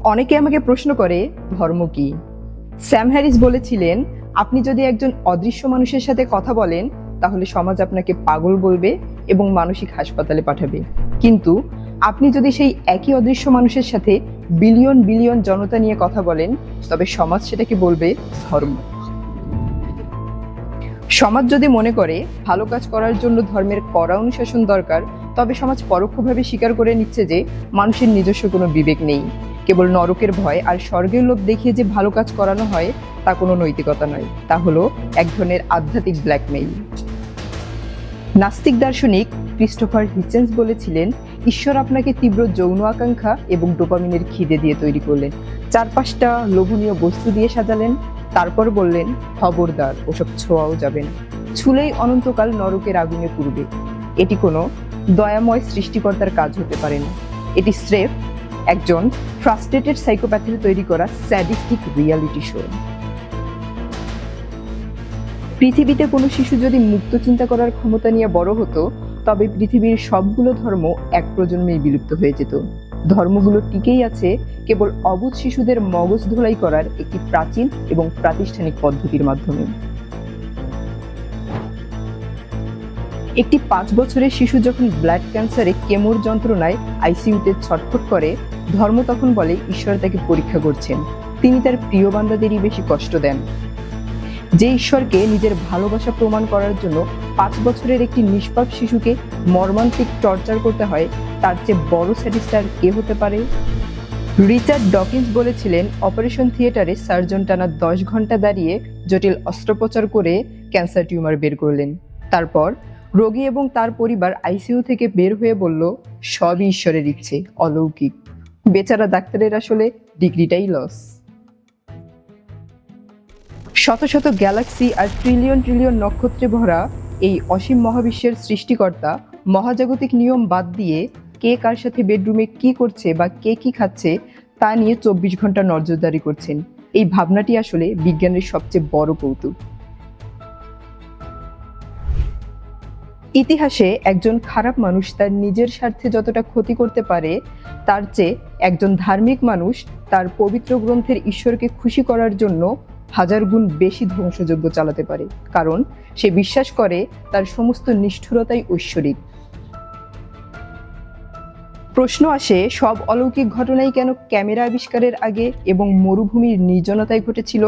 অনেকে আমাকে প্রশ্ন করে ধর্ম কি। স্যাম হ্যারিস বলেছিলেন, আপনি যদি একজন অদৃশ্য মানুষের সাথে কথা বলেন তাহলে সমাজ আপনাকে পাগল বলবে এবং মানসিক হাসপাতালে পাঠাবে, কিন্তু আপনি যদি সেই একই অদৃশ্য মানুষের সাথে বিলিয়ন বিলিয়ন জনতা নিয়ে কথা বলেন তবে সমাজ সেটাকে বলবে ধর্ম। সমাজ যদি মনে করে ভালো কাজ করার জন্য ধর্মের কড়া অনুশাসন দরকার, তবে সমাজ পরোক্ষভাবে স্বীকার করে নিচ্ছে যে মানুষের নিজস্ব কোনো বিবেক নেই। কেবল নরকের ভয় আর স্বর্গের লোভ দেখিয়ে যে ভালো কাজ করানো হয় তা কোনো নৈতিকতা নয়, তা হলো এক ধরনের আধ্যাত্মিক ব্ল্যাকমেইল। নাস্তিক দার্শনিক ক্রিস্টোফার হিচেন্স বলেছিলেন, ঈশ্বর আপনাকে তীব্র যৌন আকাঙ্ক্ষা এবং ডোপামিনের খিদে দিয়ে তৈরি করলেন, 4-5টা লোভনীয় বস্তু দিয়ে সাজালেন, তারপর বললেন খবরদার ওসব ছোঁয়াও যাবে না, ছুলেই অনন্তকাল নরকের আগুনে পুড়বে। এটি কোনো দয়াময় সৃষ্টিকর্তার কাজ হতে পারে না, এটি স্রেফ একজন ফ্রাস্ট্রেটেড সাইকোপ্যাথের তৈরি করা স্যাডিস্টিক রিয়ালিটি শো। পৃথিবীতে কোনো শিশু যদি মুক্ত চিন্তা করার ক্ষমতা নিয়ে বড় হতো তবে পৃথিবীর সবগুলো ধর্ম এক প্রজন্মেই বিলুপ্ত হয়ে যেত। ধর্মগুলো টিকেই আছে কেবল অবুঝ শিশুদের মগজ ধোলাই করার একটি প্রাচীন এবং প্রাতিষ্ঠানিক পদ্ধতির মাধ্যমে। একটি 5 বছরের শিশু যখন ব্লাড ক্যান্সারে কেমোর যন্ত্রণায় আইসিইউতে ছটফট করে, ধর্ম তখন বলে ঈশ্বর তাকে পরীক্ষা করছেন, তিনি তার প্রিয় বান্দাদেরই বেশি কষ্ট দেন। যে ঈশ্বরকে নিজের ভালোবাসা প্রমাণ করার জন্য 5 বছরের একটি নিষ্পাপ শিশুকে মর্মান্তিক টর্চার করতে হয়, তার চেয়ে বড় স্যাডিস্টার কে হতে পারে? রিচার্ড ডকিন্স বলেছিলেন, অপারেশন থিয়েটারে সার্জন টানা 10 ঘন্টা দাঁড়িয়ে জটিল অস্ত্রোপচার করে ক্যান্সার টিউমার বের করলেন। তারপর রোগী এবং তার পরিবার আইসিইউ থেকে বের হয়ে বলল, সবই ঈশ্বরের ইচ্ছে, অলৌকিক। বেচারা ডাক্তারের আসলে ডিগ্রিটাই লস। শত শত গ্যালাক্সি আর ট্রিলিয়ন ট্রিলিয়ন নক্ষত্রে ভরা এই অসীম মহাবিশ্বের সৃষ্টিকর্তা মহাজাগতিক নিয়ম বাদ দিয়ে কে কার সাথে বেডরুমে কি করছে বা কে কি খাচ্ছে তা নিয়ে 24 ঘন্টা নজরদারি করছেন। এই ভাবনাটি আসলে বিজ্ঞানের সবচেয়ে বড় কৌতুক। ইতিহাসে একজন খারাপ মানুষ তার নিজের স্বার্থে যতটা ক্ষতি করতে পারে, তার চেয়ে একজন ধার্মিক মানুষ তার পবিত্র গ্রন্থের ঈশ্বরকে খুশি করার জন্য 1000 গুণ বেশি ধ্বংসযজ্ঞ চালাতে পারে, কারণ সে বিশ্বাস করে তার সমস্ত নিষ্ঠুরতাই ঐশ্বরিক। প্রশ্ন আসে, সব অলৌকিক ঘটনাই কেন ক্যামেরা আবিষ্কারের আগে এবং মরুভূমির নির্জনতায় ঘটেছিল?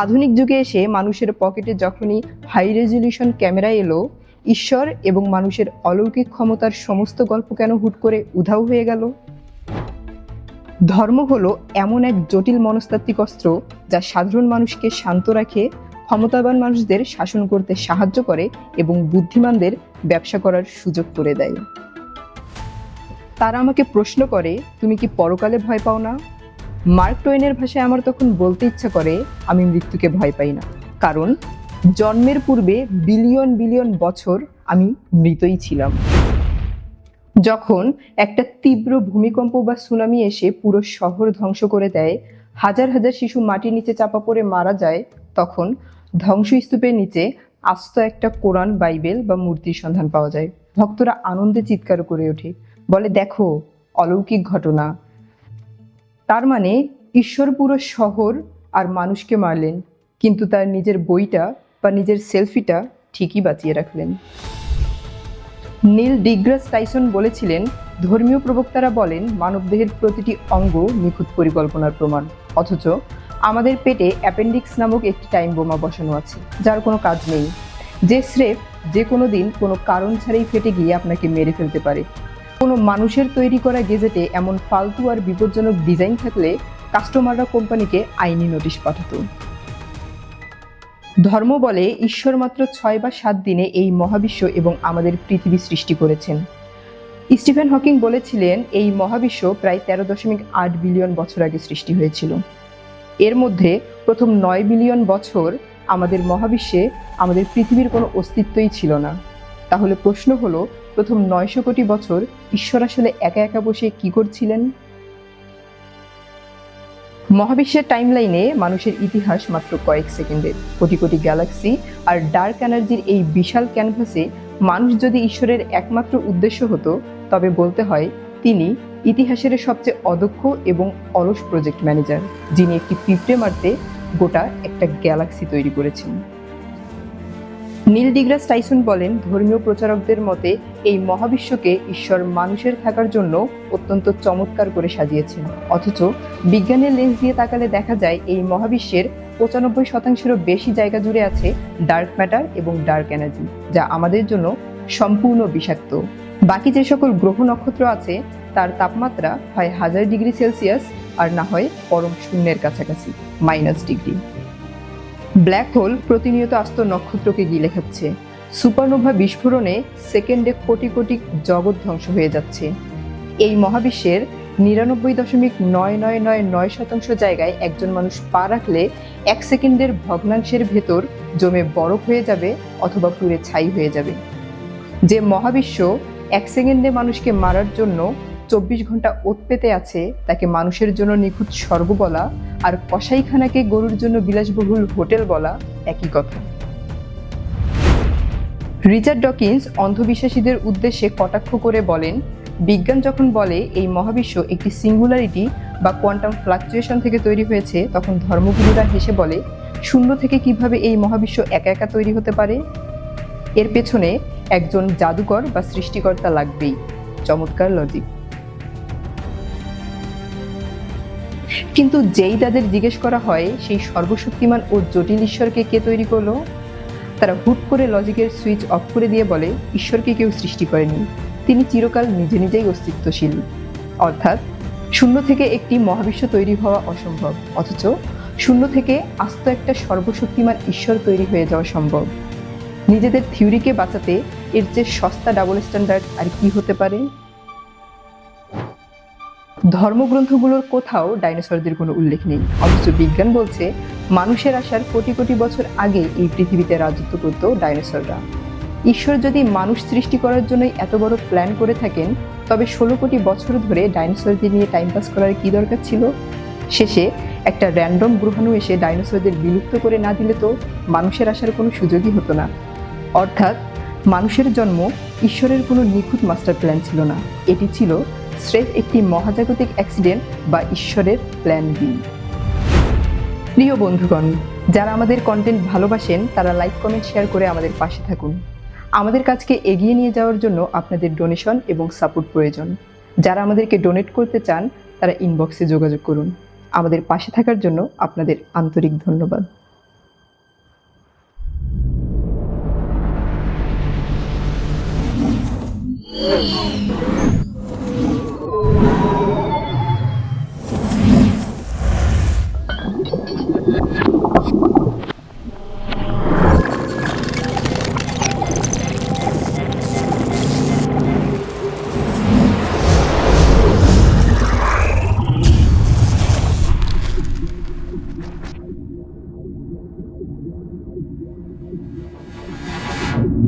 আধুনিক যুগে এসে মানুষের পকেটে যখনই হাই রেজলিউশন ক্যামেরা এলো, ঈশ্বর এবং মানুষের অলৌকিক ক্ষমতার সমস্ত গল্প কেন হুট করে উধাও হয়ে গেল? ধর্ম হলো এমন এক জটিল মনস্তাত্ত্বিক অস্ত্র যা সাধারণ মানুষকে শান্ত রাখে, ক্ষমতাবান মানুষদের শাসন করতে সাহায্য করে এবং বুদ্ধিমানদের ব্যবসা করার সুযোগ করে দেয়। তারা আমাকে প্রশ্ন করে, তুমি কি পরকালে ভয় পাও না? মার্ক টোয়েনের ভাষায় আমার তখন বলতে ইচ্ছা করে, আমি মৃত্যুকে ভয় পাই না, কারণ জন্মের পূর্বে বিলিয়ন বিলিয়ন বছর আমি মৃতই ছিলাম। যখন একটা তীব্র ভূমিকম্প বা সুনামি এসে পুরো শহর ধ্বংস করে দেয়, হাজার হাজার শিশু মাটির নিচে চাপা পড়ে মারা যায়, তখন ধ্বংসস্তূপের নিচে আস্ত একটা কোরআন, বাইবেল বা মূর্তির সন্ধান পাওয়া যায়। ভক্তরা আনন্দে চিৎকার করে ওঠে, বলে, দেখো অলৌকিক ঘটনা। তার মানে ঈশ্বর পুরো শহর আর মানুষকে মারলেন, কিন্তু তার নিজের বইটা বা নিজের সেলফিটা ঠিকই বাঁচিয়ে রাখলেন। নীল ডিগ্রাস টাইসন বলেছিলেন, ধর্মীয় প্রবক্তারা বলেন মানবদেহের প্রতিটি অঙ্গ নিখুঁত পরিকল্পনার প্রমাণ, অথচ আমাদের পেটে অ্যাপেন্ডিক্স নামক একটি টাইম বোমা বসানো আছে যার কোনো কাজ নেই, যে স্রেফ যে কোনো দিন কোনো কারণ ছাড়াই ফেটে গিয়ে আপনাকে মেরে ফেলতে পারে। কোনো মানুষের তৈরি করা গেজেটে এমন ফালতু আর বিপজ্জনক ডিজাইন থাকলে কাস্টমাররা কোম্পানিকে আইনি নোটিশ পাঠাতো। ধর্ম বলে ঈশ্বর মাত্র 6 বা 7 দিনে এই মহাবিশ্ব এবং আমাদের পৃথিবী সৃষ্টি করেছেন। স্টিফেন হকিং বলেছিলেন, এই মহাবিশ্ব প্রায় 13.8 বিলিয়ন বছর আগে সৃষ্টি হয়েছিল। এর মধ্যে প্রথম 9 বিলিয়ন বছর আমাদের মহাবিশ্বে আমাদের পৃথিবীর কোনো অস্তিত্বই ছিল না। তাহলে প্রশ্ন হলো, প্রথম 900 কোটি বছর ঈশ্বর আসলে একা একা বসে কি করছিলেন? মহাবিশ্বের টাইমলাইনে মানুষের ইতিহাস মাত্র কয়েক সেকেন্ডের। কোটি কোটি গ্যালাক্সি আর ডার্ক এনার্জির এই বিশাল ক্যানভাসে মানুষ যদি ঈশ্বরের একমাত্র উদ্দেশ্য হতো, তবে বলতে হয় তিনি ইতিহাসের সবচেয়ে অদক্ষ এবং অলস প্রজেক্ট ম্যানেজার, যিনি একটি পিঁপড়ে মারতে গোটা একটা গ্যালাক্সি তৈরি করেছেন। নীল ডিগ্রাস টাইসন বলেন, ধর্মীয় প্রচারকদের মতে এই মহাবিশ্বকে ঈশ্বর মানুষের থাকার জন্য অত্যন্ত চমৎকার করে সাজিয়েছেন, অথচ বিজ্ঞানের লেন্স দিয়ে তাকালে দেখা যায় এই মহাবিশ্বের 95%-এরও বেশি জায়গা জুড়ে আছে ডার্ক ম্যাটার এবং ডার্ক এনার্জি, যা আমাদের জন্য সম্পূর্ণ বিষাক্ত। বাকি যে সকল গ্রহ নক্ষত্র আছে তার তাপমাত্রা হয় 1000 ডিগ্রি সেলসিয়াস আর না হয় পরম শূন্যের কাছাকাছি -ডিগ্রি। ব্ল্যাক হোল প্রতিনিয়ত আস্ত নক্ষত্রকে গিলে খাচ্ছে। সুপারনোভা বিস্ফোরণে সেকেন্ডে কোটি কোটি জগৎ ধ্বংস হয়ে যাচ্ছে। এই মহাবিশ্বের 99.9999% জায়গায় একজন মানুষ পা রাখলে 1 সেকেন্ডের ভগ্নাংশের ভেতর জমে বরফ হয়ে যাবে অথবা পুড়ে ছাই হয়ে যাবে। যে মহাবিশ্ব 1 সেকেন্ডে মানুষকে মারার জন্য 24 ঘন্টা ওত পেতে আছে, তাকে মানুষের জন্য নিখুঁত স্বর্গ বলা আর কসাইখানাকে গরুর জন্য বিলাসবহুল হোটেল বলা একই কথা। রিচার্ড ডকিন্স অন্ধবিশ্বাসীদের উদ্দেশ্যে কটাক্ষ করে বলেন, বিজ্ঞান যখন বলে এই মহাবিশ্ব একটি সিঙ্গুলারিটি বা কোয়ান্টাম ফ্লাকচুয়েশন থেকে তৈরি হয়েছে, তখন ধর্মগুরুরা হেসে বলে, শূন্য থেকে কিভাবে এই মহাবিশ্ব একা একা তৈরি হতে পারে? এর পেছনে একজন জাদুকর বা সৃষ্টিকর্তা লাগবেই। চমৎকার লজিক। কিন্তু যেই তাদের জিজ্ঞেস করা হয় সেই সর্বশক্তিমান ও জটিল ঈশ্বরকে কে তৈরি করলো, তারা হুট করে লজিকের সুইচ অফ করে দিয়ে বলে, ঈশ্বরকে কেউ সৃষ্টি করেনি, তিনি চিরকাল নিজে নিজেই অস্তিত্বশীল। অর্থাৎ শূন্য থেকে একটি মহাবিশ্ব তৈরি হওয়া অসম্ভব, অথচ শূন্য থেকে আস্ত একটা সর্বশক্তিমান ঈশ্বর তৈরি হয়ে যাওয়া সম্ভব। নিজেদের থিওরিকে বাঁচাতে এর চেয়ে সস্তা ডাবল স্ট্যান্ডার্ড আর কি হতে পারে? ধর্মগ্রন্থগুলোর কোথাও ডাইনোসরদের কোনো উল্লেখ নেই, অথচ বিজ্ঞান বলছে মানুষের আসার কোটি কোটি বছর আগে এই পৃথিবীতে রাজত্ব করত ডাইনোসররা। ঈশ্বর যদি মানুষ সৃষ্টি করার জন্যই এত বড় প্ল্যান করে থাকেন, তবে 16 কোটি বছর ধরে ডাইনোসরদের নিয়ে টাইম পাস করার কি দরকার ছিল? শেষে একটা র্যান্ডম গ্রহাণু এসে ডাইনোসরদের বিলুপ্ত করে না দিলে তো মানুষের আসার কোনো সুযোগই হতো না। অর্থাৎ মানুষের জন্ম ঈশ্বরের কোনো নিখুঁত মাস্টার প্ল্যান ছিল না, এটি ছিল স্রেফ একটি মহাজাগতিক অ্যাক্সিডেন্ট বা ঈশ্বরের প্ল্যান বি। প্রিয় বন্ধুগণ, যারা আমাদের কন্টেন্ট ভালোবাসেন তারা লাইক, কমেন্ট, শেয়ার করে আমাদের পাশে থাকুন। আমাদের কাজকে এগিয়ে নিয়ে যাওয়ার জন্য আপনাদের ডোনেশন এবং সাপোর্ট প্রয়োজন। যারা আমাদেরকে ডোনেট করতে চান তারা ইনবক্সে যোগাযোগ করুন। আমাদের পাশে থাকার জন্য আপনাদের আন্তরিক ধন্যবাদ।